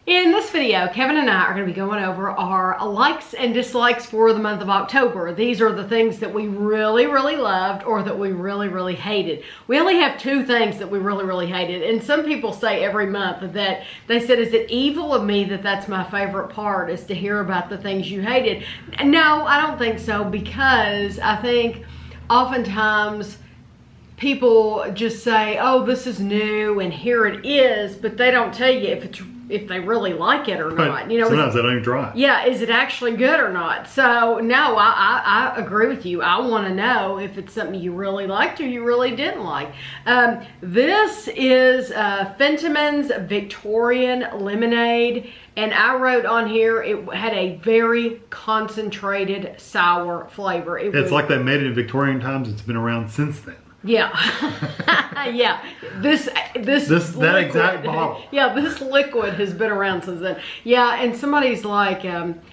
In this video, Kevin and I are going to be going over our likes and dislikes for the month of October. These are the things that we really, really loved or that we really, really hated. We only have two things that we really, really hated. And some people say every month that they said, is it evil of me that that's my favorite part, is to hear about the things you hated? No, I don't think so, because I think oftentimes people just say, oh, this is new and here it is, but they don't tell you if they really like it or not. You know, sometimes they don't even try it. Yeah, is it actually good or not? So no, I agree with you. I want to know if it's something you really liked or you really didn't like. This is Fentiman's Victorian Lemonade, and I wrote on here it had a very concentrated sour flavor. It's like they made it in Victorian times. It's been around since then. Yeah. Yeah. This liquid, that exact bottle. Yeah, this liquid has been around since then. Yeah, and somebody's like,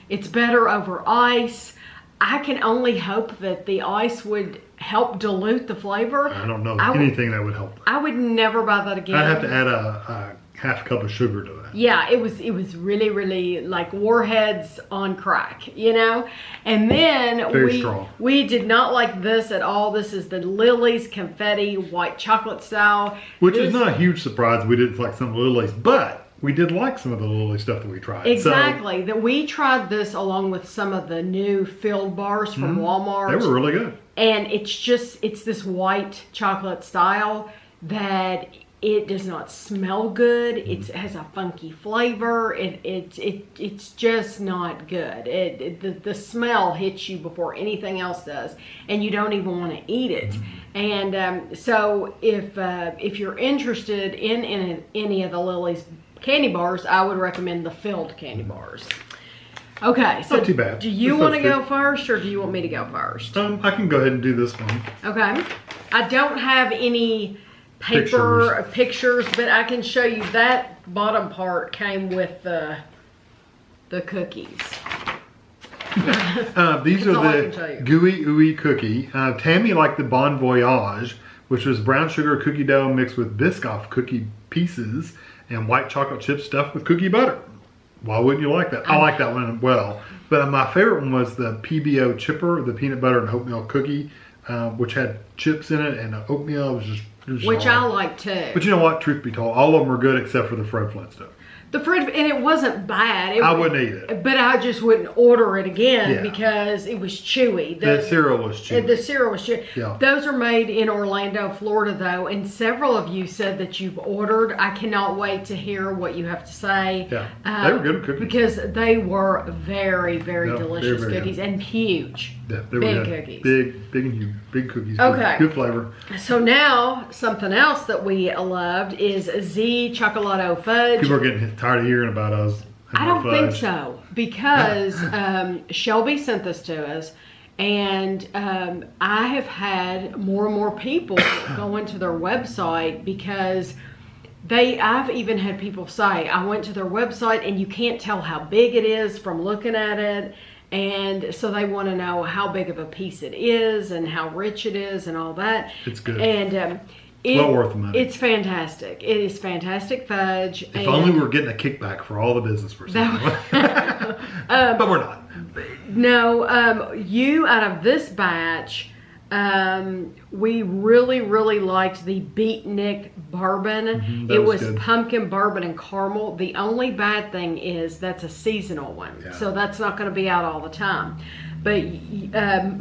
it's better over ice. I can only hope that the ice would help dilute the flavor. I don't know anything that would help. I would never buy that again. I'd have to add a half cup of sugar to that. Yeah, it was really, really like Warheads on crack, you know? And then Very strong. We did not like this at all. This is the Lily's Confetti White Chocolate Style. Which is not a huge surprise. We didn't like some of the Lily's, but we did like some of the Lily stuff that we tried. Exactly. That we tried this along with some of the new filled bars from Walmart. They were really good. And it's this white chocolate style that it does not smell good. It has a funky flavor. It's just not good. The smell hits you before anything else does, and you don't even want to eat it. And so if you're interested in any of the Lily's candy bars, I would recommend the filled candy bars. Okay, so not too bad. Do you want to go first, or do you want me to go first? I can go ahead and do this one. Okay. I don't have any pictures, but I can show you that bottom part came with the cookies. These are the Gou-Oui cookie. Tammy liked the Bon Voyage, which was brown sugar cookie dough mixed with Biscoff cookie pieces and white chocolate chips stuffed with cookie butter. Why wouldn't you like that? I like that one well. But my favorite one was the PBO chipper, the peanut butter and oatmeal cookie, which had chips in it, and the oatmeal was just which I like too. But you know what? Truth be told, all of them are good except for the Fred Flintstone. And it wasn't bad. I wouldn't eat it. But I just wouldn't order it again because it was chewy. The cereal was chewy. The cereal was chewy. Yeah. Those are made in Orlando, Florida, though, and several of you said that you've ordered. I cannot wait to hear what you have to say. Yeah, they were good cookies. Because they were very, very delicious cookies and huge. Yeah, they were big good. Cookies. Big and huge. Big cookies. Okay. Good flavor. So now, something else that we loved is Z Chocolato Fudge. People are getting tired of hearing about us. I don't think so, because Shelby sent this to us, and I have had more and more people go into their website because I've even had people say, I went to their website and you can't tell how big it is from looking at it. And so they want to know how big of a piece it is and how rich it is and all that. It's good. And it's well worth the money. It's fantastic. It is fantastic fudge. If only we were getting a kickback for all the business we're saying. But we're not. No, out of this batch, we really liked the Beatnik bourbon. It was good. Pumpkin bourbon and caramel. The only bad thing is that's a seasonal one, so that's not going to be out all the time. But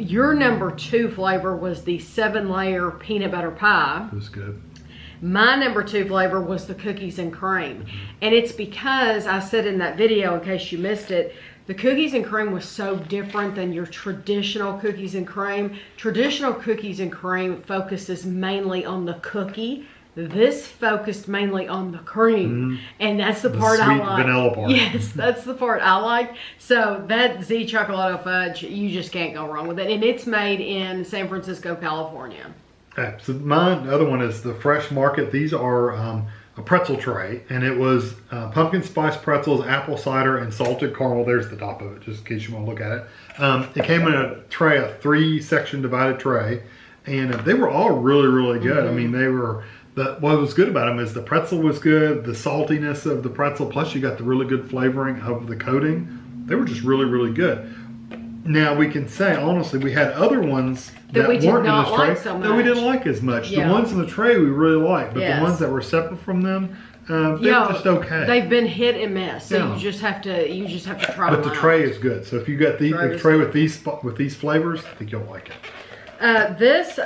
your number 2 flavor was the 7-layer peanut butter pie. It was good. My number 2 flavor was the cookies and cream. And it's because I said in that video, in case you missed it, the cookies and cream was so different than your traditional cookies and cream. Traditional cookies and cream focuses mainly on the cookie. This focused mainly on the cream, and that's the part I like. Vanilla part. Yes, that's the part I like. So that Z Chocolato Fudge, you just can't go wrong with it, and it's made in San Francisco, California. Okay, so mine, the other one is the Fresh Market. These are a pretzel tray, and it was pumpkin spice pretzels, apple cider, and salted caramel. There's the top of it, just in case you want to look at it. It came in a tray, a 3-section divided tray, and they were all really good. I mean, What was good about them is the pretzel was good, the saltiness of the pretzel, plus you got the really good flavoring of the coating. They were just really, really good. Now we can say, honestly, we had other ones that we did weren't not in this tray like so that we didn't much. like as much. Yeah. The ones in the tray we really liked, but Yes. the ones that were separate from them, they were just okay. They've been hit and miss, so Yeah. you just have to try But them the out. tray is good. So if you got the tray with these flavors, I think you'll like it. This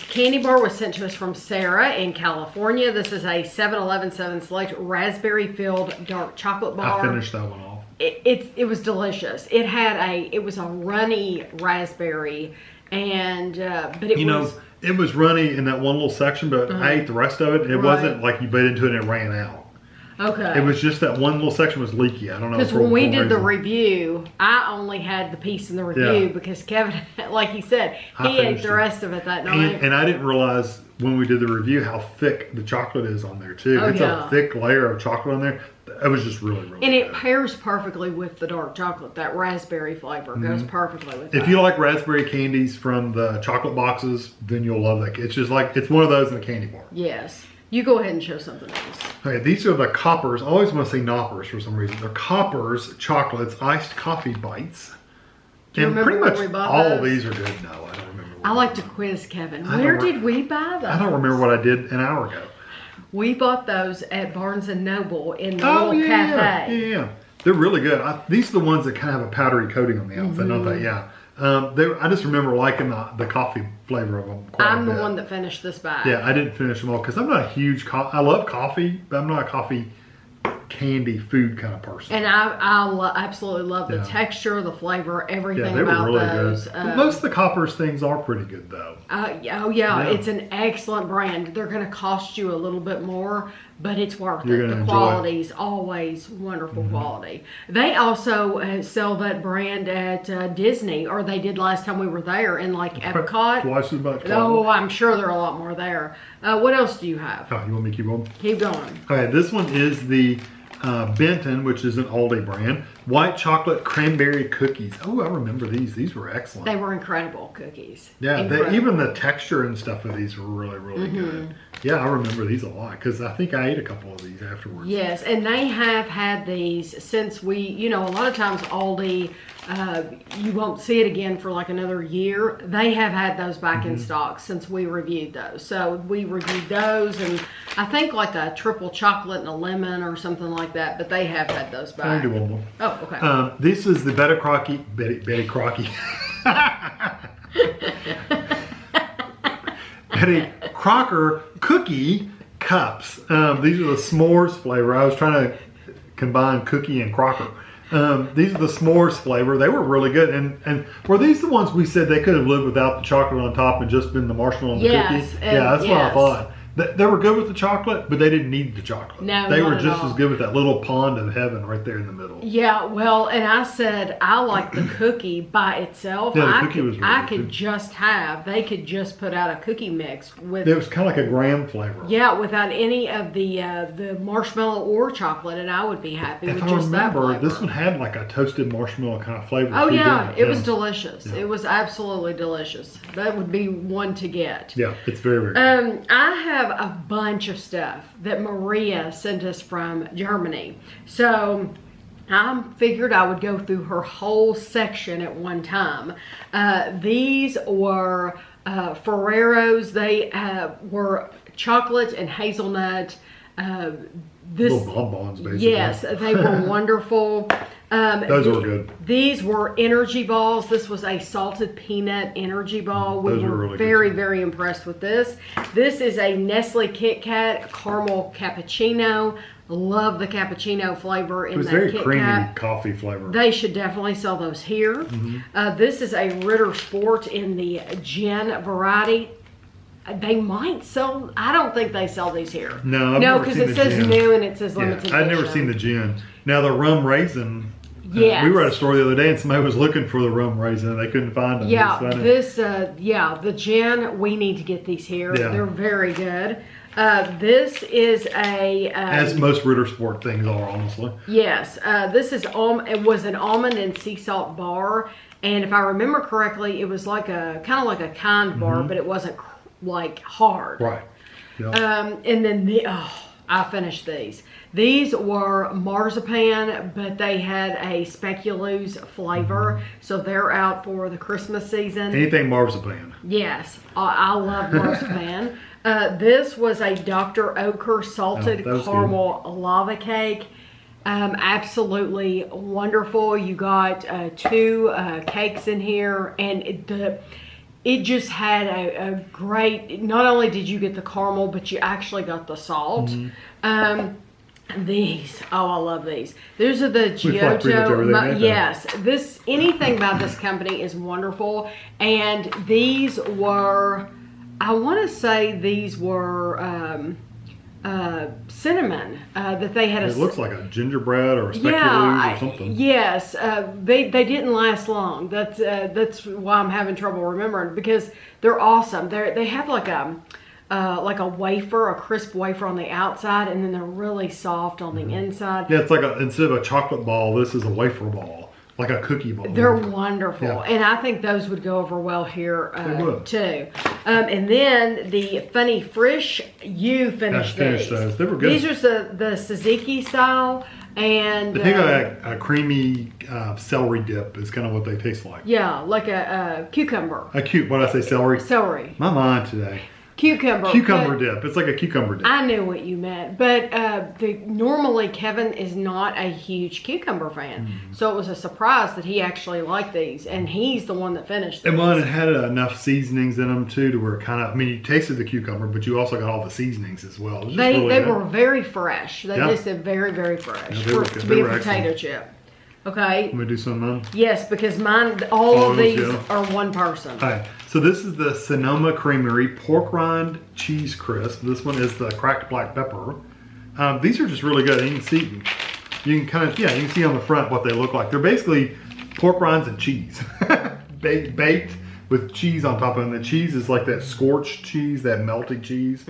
candy bar was sent to us from Sarah in California. This is a 7-Eleven 7 Select raspberry filled dark chocolate bar. I finished that one off. It was delicious. It was a runny raspberry, and but it was runny in that one little section, but I ate the rest of it. And it wasn't like you bit into it and it ran out. Okay. It was just that one little section was leaky. I don't know. Because when we did the review, I only had the piece in the review because Kevin, like he said, he ate the rest of it that night. And I didn't realize when we did the review how thick the chocolate is on there too. It's a thick layer of chocolate on there. It was just really, really and good. it pairs perfectly with the dark chocolate. That raspberry flavor goes perfectly with that. If you like raspberry candies from the chocolate boxes, then you'll love that. It's just like, it's one of those in a candy bar. Yes. You go ahead and show something else. Okay, these are the Coppers. I always want to say Knoppers for some reason. They're Coppers chocolates, iced coffee bites. Do you remember pretty where much we bought all those? these are good. No, I don't remember. I like to quiz Kevin. Where did we buy those? I don't remember what I did an hour ago. We bought those at Barnes & Noble in the little cafe. Yeah. They're really good. These are the ones that kind of have a powdery coating on the outside, don't they? Yeah. I just remember liking the coffee flavor of them quite a bit. I'm the one that finished this bag. Yeah, I didn't finish them all because I'm not a huge I love coffee, but I'm not a coffee candy food kind of person. And I absolutely love the texture, the flavor, everything they about were really those. good. Most of the Coppers things are pretty good though. It's an excellent brand. They're going to cost you a little bit more, but it's worth it. The quality is always wonderful quality. They also sell that brand at Disney, or they did last time we were there in like Epcot. Twice as much. Oh, I'm sure there are a lot more there. What else do you have? Oh, you want me to keep going? Keep going. Okay, this one is the Benton, which is an Aldi brand, white chocolate cranberry cookies. Oh, I remember these. These were excellent. They were incredible cookies. Yeah, even the texture and stuff of these were really, really good. Yeah, I remember these a lot because I think I ate a couple of these afterwards. Yes, and they have had these since a lot of times Aldi, you won't see it again for like another year. They have had those back in stock since we reviewed those. So we reviewed those, and I think like a triple chocolate and a lemon or something like that, but they have had those back. I'll do one more. Oh, okay. This is the Betty Crocky. Betty Crocker cookie cups. These are the s'mores flavor. I was trying to combine cookie and Crocker. These are the s'mores flavor. They were really good. And were these the ones we said they could have lived without the chocolate on top and just been the marshmallow and the cookie? Yeah, that's what I thought. They were good with the chocolate, but they didn't need the chocolate. No, they were just as good with that little pond of heaven right there in the middle. Yeah, well, and I said I like the cookie by itself. Yeah, the cookie was really good. They could just put out a cookie mix with. It was kind of like a graham flavor. Yeah, without any of the marshmallow or chocolate, and I would be happy with just that flavor. If I remember, this one had like a toasted marshmallow kind of flavor. Oh yeah, it was delicious. Yeah. It was absolutely delicious. That would be one to get. Yeah, it's very, very good. I have a bunch of stuff that Maria sent us from Germany. So I figured I would go through her whole section at one time. These were Ferrero's. They were chocolate and hazelnut. Little bonbons, basically. Yes, they were wonderful. Those were good. These were energy balls. This was a salted peanut energy ball. We were really very, very impressed with this. This is a Nestle Kit Kat caramel cappuccino. Love the cappuccino flavor in that Kit Kat. It was very creamy coffee flavor. They should definitely sell those here. This is a Ritter Sport in the gin variety. They might sell. I don't think they sell these here. No, because it says new and it says limited edition. I've never seen the gin. Now the rum raisin. Yes. We were at a store the other day and somebody was looking for the rum raisin and they couldn't find them. Yeah, the gin. We need to get these here. Yeah. They're very good. This is as most Ritter Sport things are, honestly. Yes, this is it was an almond and sea salt bar, and if I remember correctly, it was like kind of like a kind bar, but it wasn't like hard. Right. Yep. And then I finished these. These were marzipan, but they had a speculoos flavor, so they're out for the Christmas season. Anything marzipan. Yes, I love marzipan. This was a Dr. Oetker salted caramel lava cake. Absolutely wonderful. You got 2 cakes in here, and it just had a great, not only did you get the caramel, but you actually got the salt. These, I love these. These are the Giotto. Yes, anything about this company is wonderful. And these were, I want to say these were cinnamon that they had. It looks like a gingerbread or a speculoos or something. Yes, they didn't last long. That's why I'm having trouble remembering, because they're awesome. They have like a wafer, a crisp wafer on the outside, and then they're really soft on the inside. Yeah, it's like instead of a chocolate ball, this is a wafer ball, like a cookie ball. They're wonderful, and I think those would go over well here too. And then the Funny Frisch, you finished these. Those. They were good. These are the tzatziki style, and I think a creamy celery dip is kind of what they taste like. Yeah, like a cucumber. What did I say? Celery. Celery. My mind today. Cucumber dip. It's like a cucumber dip. I knew what you meant, but normally Kevin is not a huge cucumber fan, so it was a surprise that he actually liked these, and he's the one that finished these. And it had enough seasonings in them too, to where it kind of, I mean, you tasted the cucumber, but you also got all the seasonings as well. They were very fresh. They tasted very, very fresh to be a potato chip. Okay. Let me do some of mine. Yes, because all of these are one person. All right. So this is the Sonoma Creamery Pork Rind Cheese Crisp. This one is the cracked black pepper. These are just really good. You can see on the front what they look like. They're basically pork rinds and cheese, baked with cheese on top of them. The cheese is like that scorched cheese, that melted cheese.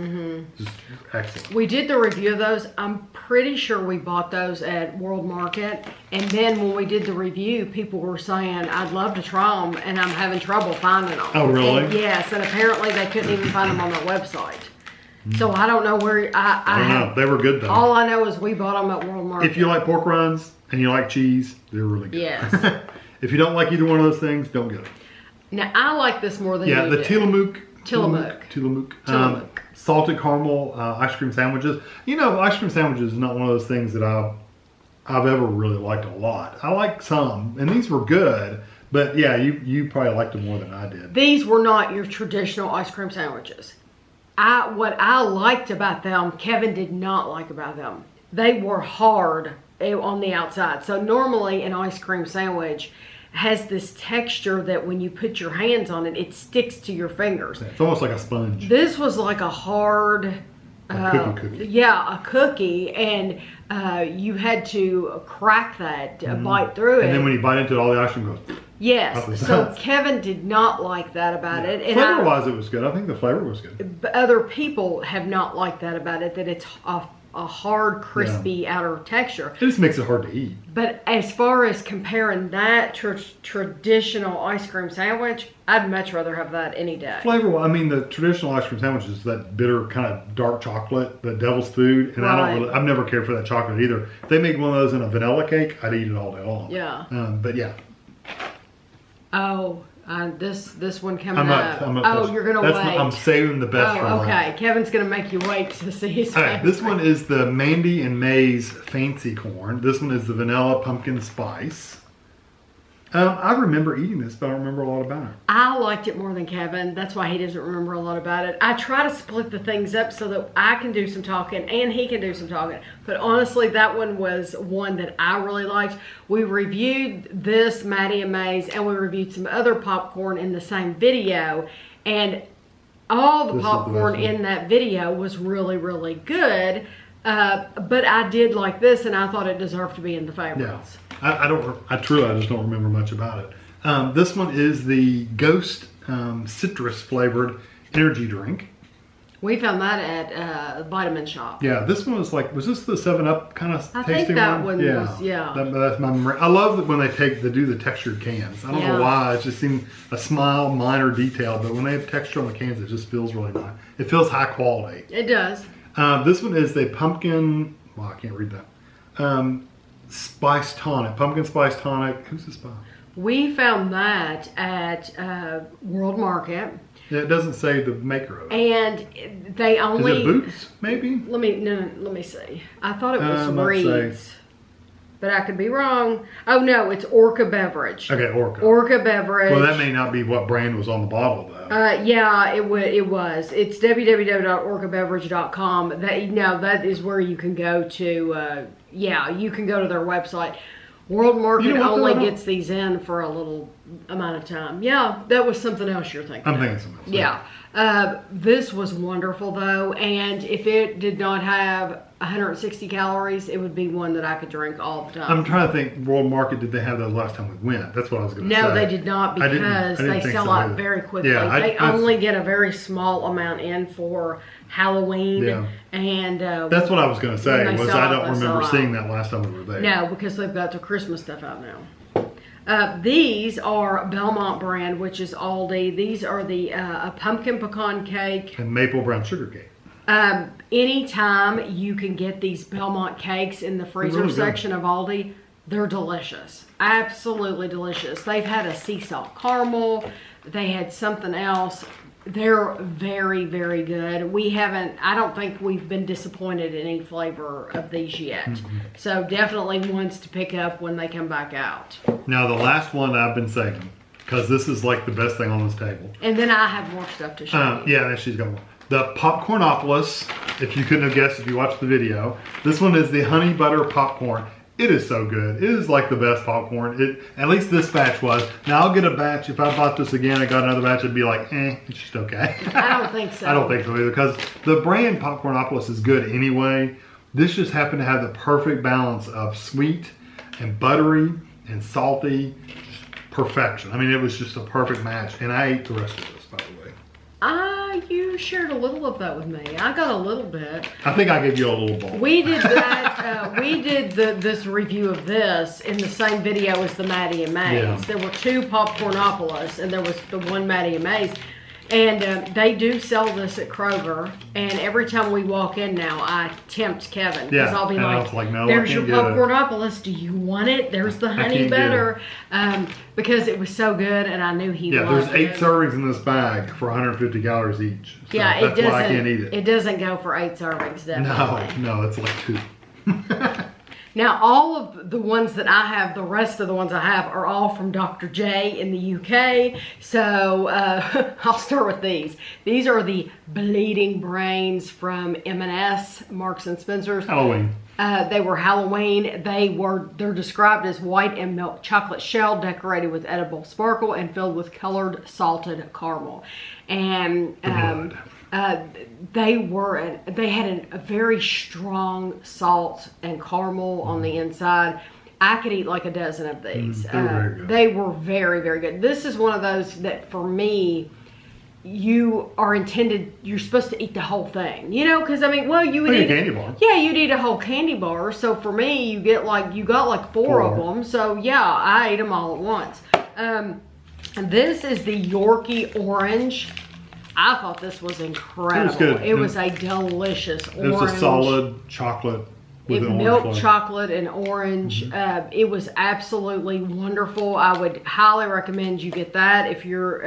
Just excellent. We did the review of those. I'm pretty sure we bought those at World Market. And then when we did the review, people were saying, I'd love to try them, and I'm having trouble finding them. Oh, really? And yes, and apparently they couldn't even find them on their website. So I don't know where, I don't know. They were good though. All I know is we bought them at World Market. If you like pork rinds and you like cheese, they're really good. Yes. If you don't like either one of those things, don't get them. Now, I like this more than you do. The Tillamook. Salted caramel ice cream sandwiches. You know, ice cream sandwiches is not one of those things that I've ever really liked a lot. I like some, and these were good, but yeah, you probably liked them more than I did. These were not your traditional ice cream sandwiches. What I liked about them, Kevin did not like about them. They were hard on the outside. So normally an ice cream sandwich has this texture that when you put your hands on it, it sticks to your fingers. It's almost like a sponge. This was like a hard cookie. Yeah, a cookie, and you had to crack that, bite through it. And then when you bite into it, all the ice cream goes. Yes, so Kevin did not like that about it. And flavor-wise, it was good. I think the flavor was good. But other people have not liked that about it, that it's a hard, crispy outer texture. It just makes it hard to eat. But as far as comparing that to traditional ice cream sandwich, I'd much rather have that any day. Flavor, I mean, the traditional ice cream sandwich is that bitter kind of dark chocolate, the devil's food, and I've never cared for that chocolate either. If they made one of those in a vanilla cake, I'd eat it all day long. Yeah. But yeah. Oh, this one coming up. You're gonna wait. I'm saving the best for last. Okay, Kevin's gonna make you wait to see his favorite. All right, this one is the Mandy and May's Fancy Corn. This one is the Vanilla Pumpkin Spice. I remember eating this, but I don't remember a lot about it. I liked it more than Kevin. That's why he doesn't remember a lot about it. I try to split the things up so that I can do some talking and he can do some talking. But honestly, that one was one that I really liked. We reviewed this, Maddie and May's, and we reviewed some other popcorn in the same video. And all the popcorn in that video was really, really good. But I did like this, and I thought it deserved to be in the favorites. Yeah. I just don't remember much about it. This one is the Ghost citrus flavored energy drink. We found that at Vitamin Shop. Yeah, this one was like, was this the 7-Up kind of tasting one? I think that one was, yeah. That's my memory. I love that when they do the textured cans. I don't know why, it just seemed a small, minor detail, but when they have texture on the cans, it just feels really nice. It feels high quality. It does. This one is the pumpkin, well, I can't read that. Spice tonic, pumpkin spice tonic. Who's this by? We found that at World Market. Yeah, it doesn't say the maker of it. And they only... Is it Boots, maybe? Let me see. I thought it was Reed's. But I could be wrong. Oh, no, it's Orca Beverage. Okay, Orca. Orca Beverage. Well, that may not be what brand was on the bottle, though. Yeah, it was. It's www.orcabeverage.com. That is where you can go to, you can go to their website. World Market only gets these in for a little amount of time. Yeah, that was something else you're thinking. I'm thinking something else. Yeah. This was wonderful, though, and if it did not have 160 calories, it would be one that I could drink all the time. I'm trying to think, World Market, did they have those last time we went? That's what I was going to say. No, they did not, because they sell out very quickly. Yeah, they only get a very small amount in for Halloween. And that's what I was going to say, was I don't remember seeing that last time we were there. No, because they've got their Christmas stuff out now. These are Belmont brand, which is Aldi. These are the a pumpkin pecan cake. And maple brown sugar cake. Anytime you can get these Belmont cakes in the freezer section of Aldi, they're delicious. Absolutely delicious. They've had a sea salt caramel. They had something else. They're very, very good. I don't think we've been disappointed in any flavor of these yet. So definitely ones to pick up when they come back out. Now the last one I've been saving, because this is like the best thing on this table. And then I have more stuff to show you. Yeah, then she's got one. The Popcornopolis, if you couldn't have guessed if you watched the video. This one is the honey butter popcorn. It is so good. It is like the best popcorn. At least this batch was. Now I'll get a batch. If I bought this again, I got another batch, it'd be like, it's just okay. I don't think so. I don't think so either, because the brand Popcornopolis is good anyway. This just happened to have the perfect balance of sweet and buttery and salty. Perfection. I mean, it was just a perfect match. And I ate the rest of this, by the way. You shared a little of that with me. I got a little bit. I think I gave you a little bowl. We did that. We did this review of this in the same video as the Maddie and Mays. Yeah. There were two Popcornopolis, and there was the one Maddie and Mays. And they do sell this at Kroger. And every time we walk in now, I tempt Kevin. Because I'll be like, no, there's your Popcornopolis. Do you want it? There's the honey butter. Because it was so good, and I knew he loved it. Yeah, there's 8 servings in this bag for 150 calories each. So yeah, that's why I can't eat it. It doesn't go for 8 servings, definitely. No, it's like 2. Now, all of the ones that I have, the rest of the ones I have, are all from Dr. J in the UK. So, I'll start with these. These are the Bleeding Brains from M&S, Marks & Spencer's. Halloween. They were Halloween. They're described as white and milk chocolate shell, decorated with edible sparkle and filled with colored salted caramel. And they had a very strong salt and caramel on the inside. I could eat like a dozen of these. They were very, very good. This is one of those that, for me, you're supposed to eat the whole thing, because I mean, you would eat a candy bar. Yeah, you'd eat a whole candy bar. So for me, you got like four of them. So yeah, I ate them all at once. And this is the Yorkie Orange. I thought this was incredible. It was good. It was a delicious orange. It was a solid chocolate with an orange flavor. Chocolate and orange. It was absolutely wonderful. I would highly recommend you get that if you're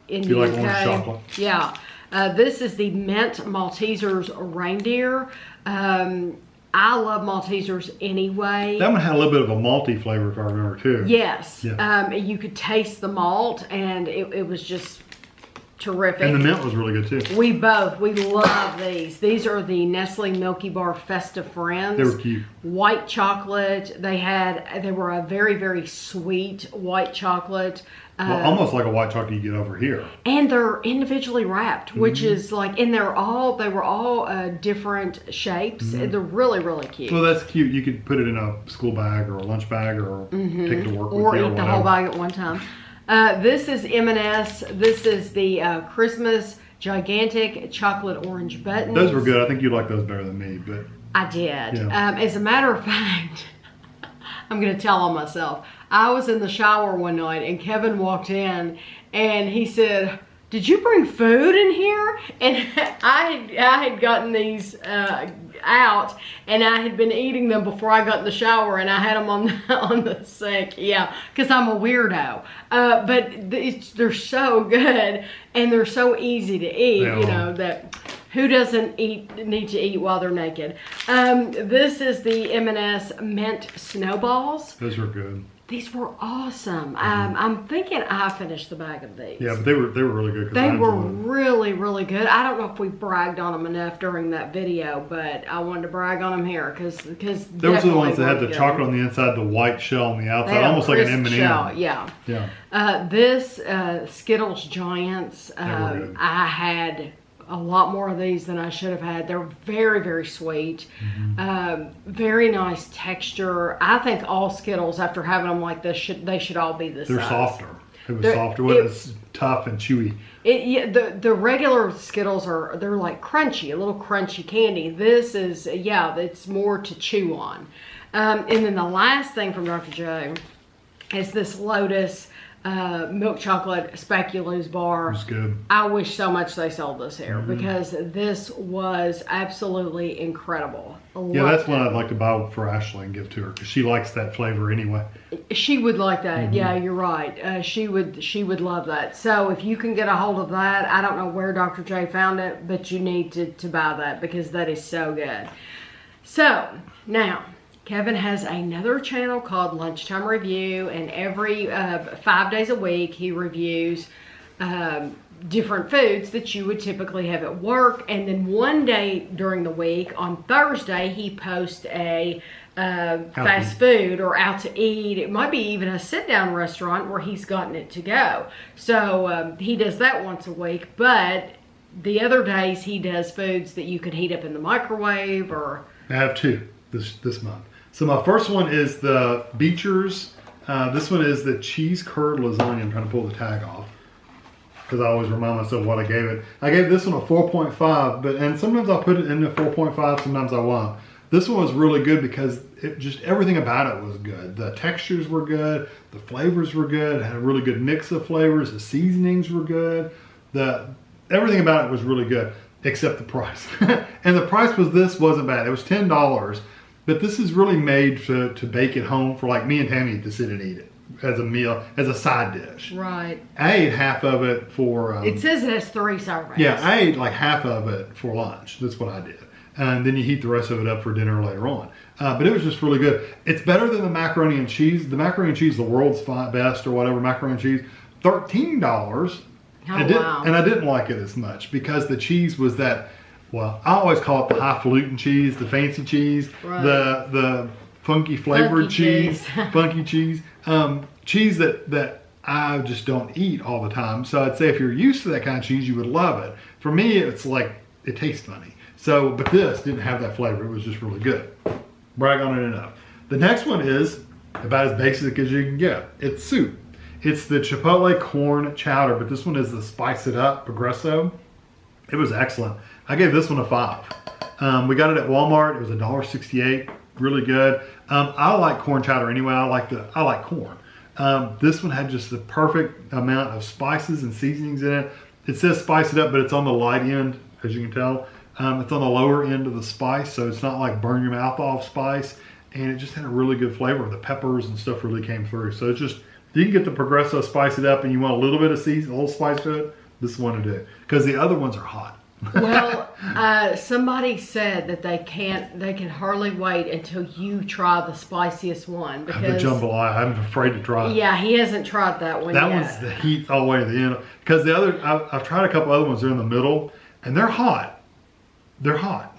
in the UK. Like orange chocolate. Yeah. This is the Mint Maltesers Reindeer. I love Maltesers anyway. That one had a little bit of a malty flavor, if I remember, too. Yes. Yeah. You could taste the malt, and it was just terrific. And the mint was really good too. We love these. These are the Nestle Milky Bar Festive Friends. They were cute. White chocolate. They were a very, very sweet white chocolate. Well, almost like a white chocolate you get over here. And they're individually wrapped, which is like, and they were all different shapes. They're really, really cute. Well, that's cute. You could put it in a school bag or a lunch bag or take it to work with you or eat the whole bag at one time. This is M&S. This is the Christmas gigantic chocolate orange buttons. Those were good. I think you like those better than me, but I did. Yeah. As a matter of fact, I'm going to tell on myself. I was in the shower one night and Kevin walked in and he said, "Did you bring food in here?" And I had gotten these out and I had been eating them before I got in the shower, and I had them on the sink. Yeah, because I'm a weirdo. But they're so good and they're so easy to eat. Yeah. You know that. Who doesn't need to eat while they're naked? This is the M&S mint snowballs. those were good. These were awesome. I'm thinking I finished the bag of these. Yeah, but they were really good. They were really, really good. I don't know if we bragged on them enough during that video, but I wanted to brag on them here because Those are the ones that had the chocolate on the inside, the white shell on the outside, almost like an M&M. Shell, yeah. Yeah. This Skittles Giants, They were good. I had a lot more of these than I should have had. They're very, very sweet. Very nice texture. I think all Skittles, after having them like this, they should all be this They're size. softer. It was softer. It was tough and chewy. The regular Skittles they're like crunchy, a little crunchy candy. This is, it's more to chew on. And then the last thing from Dr. J is this Lotus milk chocolate speculoos bar. It was good. I wish so much they sold this here because this was absolutely incredible. Yeah, that's one I'd like to buy for Ashley and give to her because she likes that flavor anyway. She would like that. Yeah, you're right. She would love that. So if you can get a hold of that, I don't know where Dr. J found it, but you need to buy that because that is so good. So now, Kevin has another channel called Lunchtime Review, and every 5 days a week he reviews different foods that you would typically have at work. And then one day during the week, on Thursday, he posts a fast food or out to eat. It might be even a sit-down restaurant where he's gotten it to go. So he does that once a week, but the other days he does foods that you could heat up in the microwave or... I have two this month. So my first one is the Beecher's. This one is the cheese curd lasagna. I'm trying to pull the tag off because I always remind myself what I gave it. I gave this one a 4.5, and sometimes I'll put it in the 4.5, sometimes I won't. This one was really good because everything about it was good. The textures were good, the flavors were good. It had a really good mix of flavors. The seasonings were good. Everything about it was really good except the price. And the price wasn't bad. It was $10. But this is really made to bake at home for like me and Tammy to sit and eat it as a meal, as a side dish. Right. I ate half of it for... it says it has 3 servings. Yeah, I ate like half of it for lunch. That's what I did. And then you heat the rest of it up for dinner later on. But it was just really good. It's better than the macaroni and cheese. The macaroni and cheese, the world's best or whatever, macaroni and cheese, $13. Wow. And I didn't like it as much because the cheese was that... Well, I always call it the highfalutin cheese, the fancy cheese, right. the funky flavored cheese, funky cheese, cheese that I just don't eat all the time. So I'd say if you're used to that kind of cheese, you would love it. For me, it's like, it tastes funny. So, but this didn't have that flavor. It was just really good. Brag on it enough. The next one is about as basic as you can get. It's soup. It's the Chipotle corn chowder, but this one is the Spice It Up Progresso. It was excellent. I gave this one a 5. We got it at Walmart. It was $1.68. Really good. I like corn chowder anyway. I like corn. This one had just the perfect amount of spices and seasonings in it. It says spice it up, but it's on the light end, as you can tell. It's on the lower end of the spice, so it's not like burn your mouth off spice. And it just had a really good flavor. The peppers and stuff really came through. So it's just, if you can get the Progresso Spice It Up and you want a little bit of season, a little spice to it, this is one to do. Because the other ones are hot. Well, somebody said that they can hardly wait until you try the spiciest one. Because the jambalaya, I'm afraid to try it. Yeah, he hasn't tried that one yet. That one's the heat all the way to the end. Because the other, I've tried a couple other ones, they're in the middle, and they're hot. They're hot.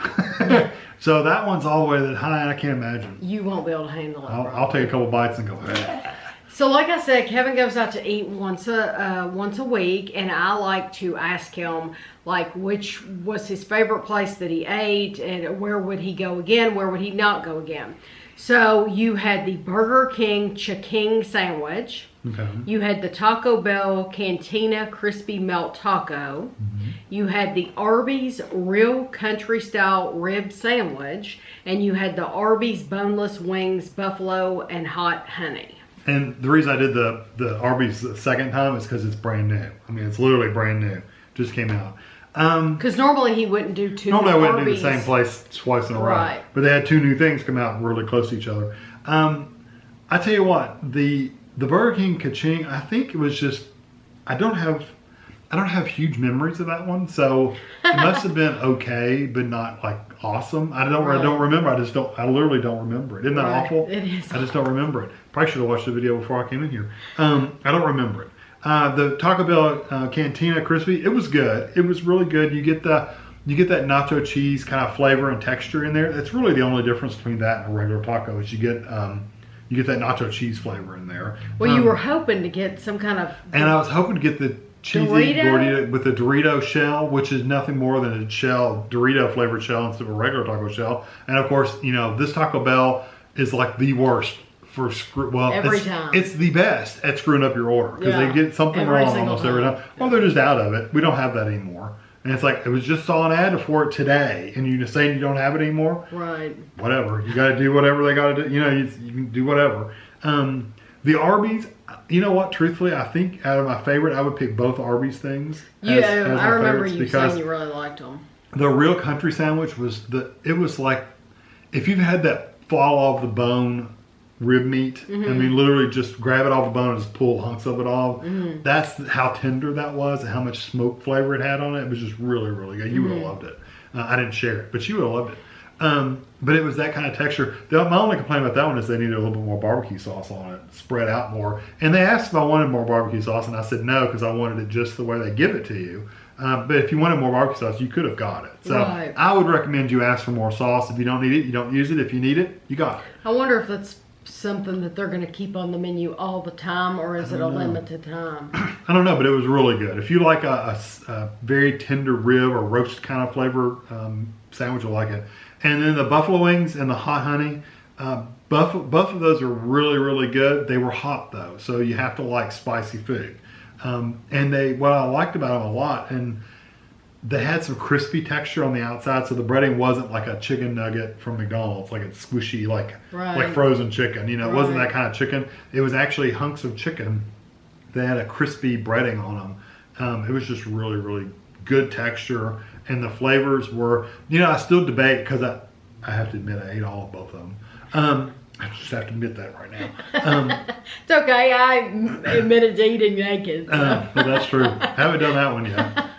So that one's all the way to the high, and I can't imagine. You won't be able to handle it. I'll take a couple bites and go, So like I said, Kevin goes out to eat once a week, and I like to ask him like which was his favorite place that he ate, and where would he go again, where would he not go again. So you had the Burger King Chicken sandwich. Okay. You had the Taco Bell Cantina Crispy Melt Taco. You had the Arby's Real Country Style Rib Sandwich. And you had the Arby's Boneless Wings Buffalo and Hot Honey. And the reason I did the Arby's the second time is because it's brand new. I mean, it's literally brand new. Just came out. Because normally he wouldn't do two Normally I wouldn't Arby's. do the same place twice in a row. Right. But they had two new things come out really close to each other. I tell you what, the Burger King Ka-Ching, I think it was just, I don't have huge memories of that one, so it must have been okay, but not like awesome. I don't remember. I literally don't remember it. Isn't that awful? It is. I just don't remember it. Probably should have watched the video before I came in here. I don't remember it. The Taco Bell Cantina Crispy, it was good. It was really good. You get that nacho cheese kind of flavor and texture in there. That's really the only difference between that and a regular taco is you get that nacho cheese flavor in there. Well, you were hoping to get some kind of... And I was hoping to get the cheesy gordita with the Dorito shell, which is nothing more than a shell, Dorito flavored shell instead of a regular taco shell. And of course, this Taco Bell is like the worst for every time. It's the best at screwing up your order because they get something wrong almost every time. Well, they're just out of it. We don't have that anymore. And it's like, it was just saw an ad for it today, and you just saying you don't have it anymore? Right. Whatever. You got to do whatever they got to do. You can do whatever. The Arby's, you know what? Truthfully, I think out of my favorite, I would pick both Arby's things. Yeah, I remember you saying you really liked them. The Real Country Sandwich was it was like, if you've had that fall off the bone rib meat, I mean, literally just grab it off the bone and just pull hunks of it off. That's how tender that was and how much smoke flavor it had on it. It was just really, really good. You would have loved it. I didn't share it, but you would have loved it. But it was that kind of texture. My only complaint about that one is they needed a little bit more barbecue sauce on it, spread out more. And they asked if I wanted more barbecue sauce, and I said no because I wanted it just the way they give it to you. But if you wanted more barbecue sauce, you could have got it. So I would recommend you ask for more sauce. If you don't need it, you don't use it. If you need it, you got it. I wonder if that's something that they're going to keep on the menu all the time, or is it a limited time? I don't know, but it was really good. If you like a very tender rib or roast kind of flavor sandwich, you'll like it. And then the buffalo wings and the hot honey, both of those are really, really good. They were hot though, so you have to like spicy food. And what I liked about them a lot, and they had some crispy texture on the outside, so the breading wasn't like a chicken nugget from McDonald's, like it's squishy, like frozen chicken. It wasn't that kind of chicken. It was actually hunks of chicken that had a crispy breading on them. It was just really, really good texture, and the flavors were, I still debate because I have to admit I ate all of both of them. I just have to admit that right now. It's okay. I admitted to eating naked. So. Well, that's true. I haven't done that one yet.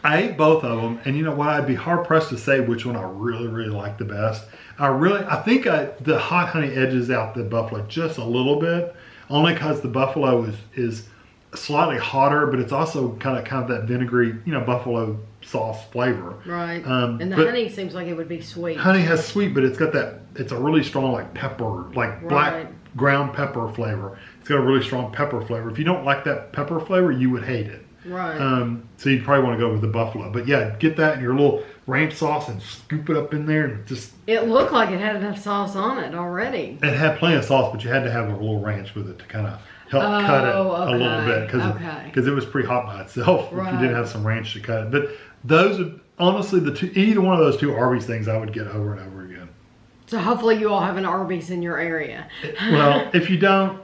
I ate both of them, and you know what? I'd be hard pressed to say which one I really, really like the best. I think the hot honey edges out the buffalo just a little bit, only because the buffalo is slightly hotter, but it's also kind of that vinegary, buffalo sauce flavor. Right. And the honey seems like it would be sweet. Honey has sweet, but it's got it's a really strong like pepper, like black ground pepper flavor. It's got a really strong pepper flavor. If you don't like that pepper flavor, you would hate it. Right. So you'd probably want to go with the buffalo. But yeah, get that in your little ranch sauce and scoop it up in there and just... It looked like it had enough sauce on it already. It had plenty of sauce, but you had to have a little ranch with it to kind of help cut it a little bit. Because it was pretty hot by itself if you didn't have some ranch to cut it. But those are, honestly, either one of those two Arby's things I would get over and over again. So hopefully you all have an Arby's in your area. Well, if you don't...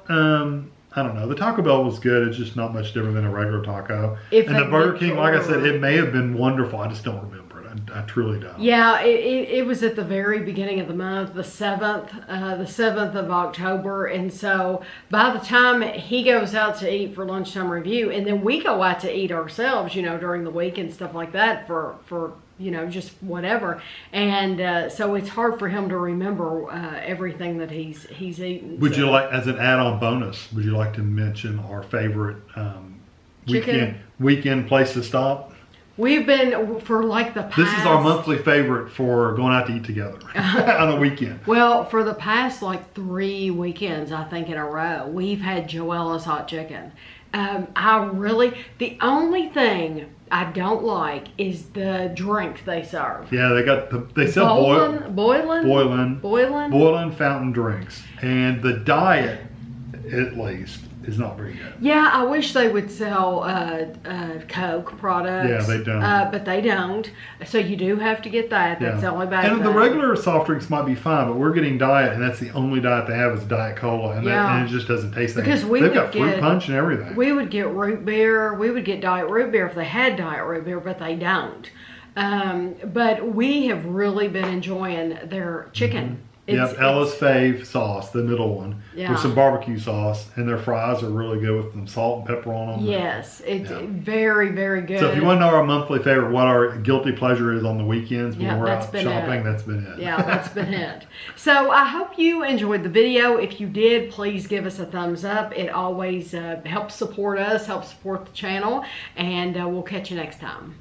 I don't know. The Taco Bell was good. It's just not much different than a regular taco. And the Burger King, like I said, it may have been wonderful. I just don't remember it. I truly don't. Yeah, it was at the very beginning of the month, the 7th of October. And so by the time he goes out to eat for lunchtime review, and then we go out to eat ourselves, during the week and stuff like that for just whatever. And so it's hard for him to remember everything that he's eaten. Would you like, as an add-on bonus, would you like to mention our favorite weekend place to stop? We've been, for like the past... This is our monthly favorite for going out to eat together on a weekend. Well, for the past 3 weekends, I think in a row, we've had Joella's Hot Chicken. The only thing I don't like is the drink they serve. Yeah, they sell boiling fountain drinks, and the diet at least, is not very good. Yeah, I wish they would sell Coke products. Yeah, they don't. But they don't. So you do have to get that. That's the only bad thing. And the regular soft drinks might be fine, but we're getting diet, and that's the only diet they have is Diet Cola, and, and it just doesn't taste that good. They've got fruit punch and everything. We would get root beer. We would get diet root beer if they had diet root beer, but they don't. But we have really been enjoying their chicken. Ella's Fave sauce, the middle one, with some barbecue sauce, and their fries are really good with some salt and pepper on them. Yes, it's very, very good. So if you want to know our monthly favorite, what our guilty pleasure is on the weekends when we're out shopping, that's been it. Yeah, that's been it. So I hope you enjoyed the video. If you did, please give us a thumbs up. It always helps support us, helps support the channel, and we'll catch you next time.